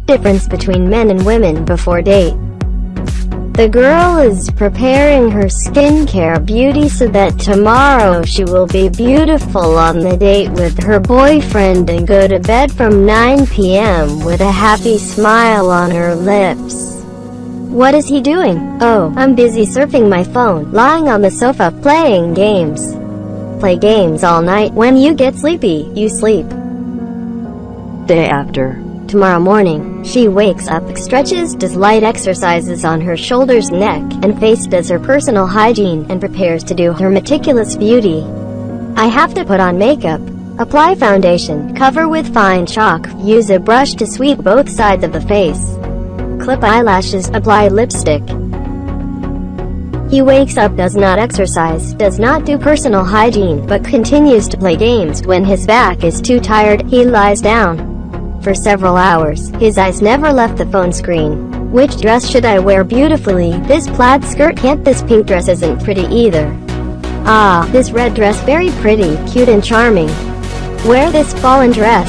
difference between men and women before date. The girl is preparing her skincare beauty so that tomorrow she will be beautiful on the date with her boyfriend and go to bed from 9 p.m. with a happy smile on her lips. What is he doing? Oh, I'm busy surfing my phone, lying on the sofa, playing games. Play games all night. When you get sleepy, you sleep. Day after. Tomorrow morning, she wakes up, stretches, does light exercises on her shoulders, neck, and face, does her personal hygiene, and prepares to do her meticulous beauty. I have to put on makeup. Apply foundation, cover with fine chalk, use a brush to sweep both sides of the face. Clip eyelashes, apply lipstick. He wakes up, does not exercise, does not do personal hygiene, but continues to play games. When his back is too tired, he lies down. For several hours, his eyes never left the phone screen. Which dress should I wear beautifully? This plaid skirt? Can't this pink dress? Isn't pretty either. Ah, this red dress very pretty, cute and charming. Wear this fallen dress.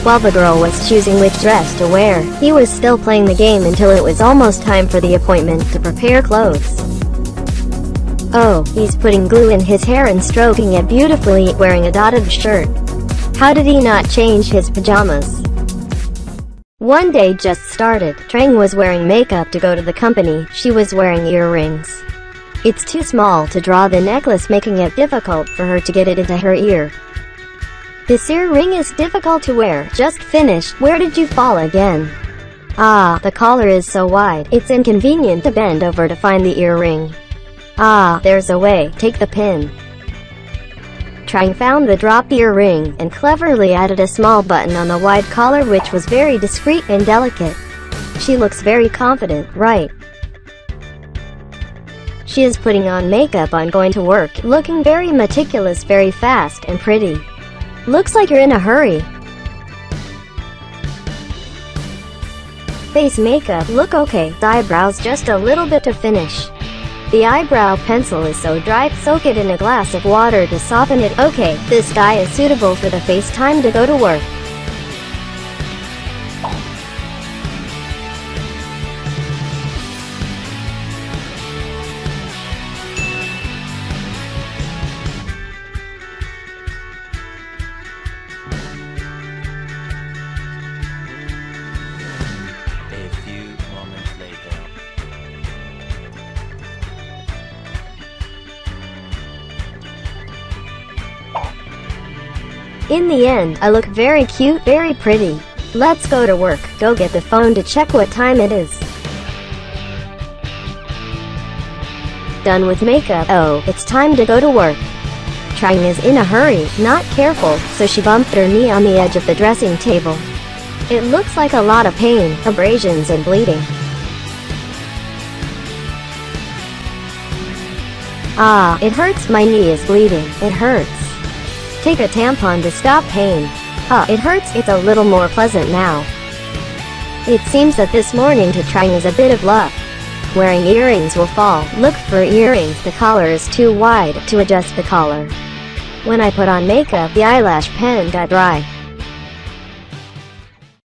While the girl was choosing which dress to wear, he was still playing the game until it was almost time for the appointment to prepare clothes. Oh, he's putting glue in his hair and stroking it beautifully, wearing a dotted shirt. How did he not change his pajamas? One day just started. Trang was wearing makeup to go to the company. She was wearing earrings. It's too small to draw the necklace, making it difficult for her to get it into her ear. This earring is difficult to wear. Just finished. Where did you fall again? Ah, the collar is so wide. It's inconvenient to bend over to find the earring. Ah, there's a way. Take the pin. Trang found the dropped earring, and cleverly added a small button on the wide collar, which was very discreet and delicate. She looks very confident, right? She is putting on makeup on going to work, looking very meticulous, very fast and pretty. Looks like you're in a hurry. Face makeup, look okay. Eyebrows just a little bit to finish. The eyebrow pencil is so dry, soak it in a glass of water to soften it. Okay, this guy is suitable for the face. Time to go to work. A few moments later. In the end, I look very cute, very pretty. Let's go to work. Go get the phone to check what time it is. Done with makeup. Oh, it's time to go to work. Trang is in a hurry, not careful, so she bumped her knee on the edge of the dressing table. It looks like a lot of pain, abrasions and bleeding. Ah, it hurts. My knee is bleeding. It hurts. Take a tampon to stop pain. It hurts. It's a little more pleasant now. It seems that this morning to Trang is a bit of luck. Wearing earrings will fall. Look for earrings. The collar is too wide to adjust the collar. When I put on makeup, the eyelash pen got dry.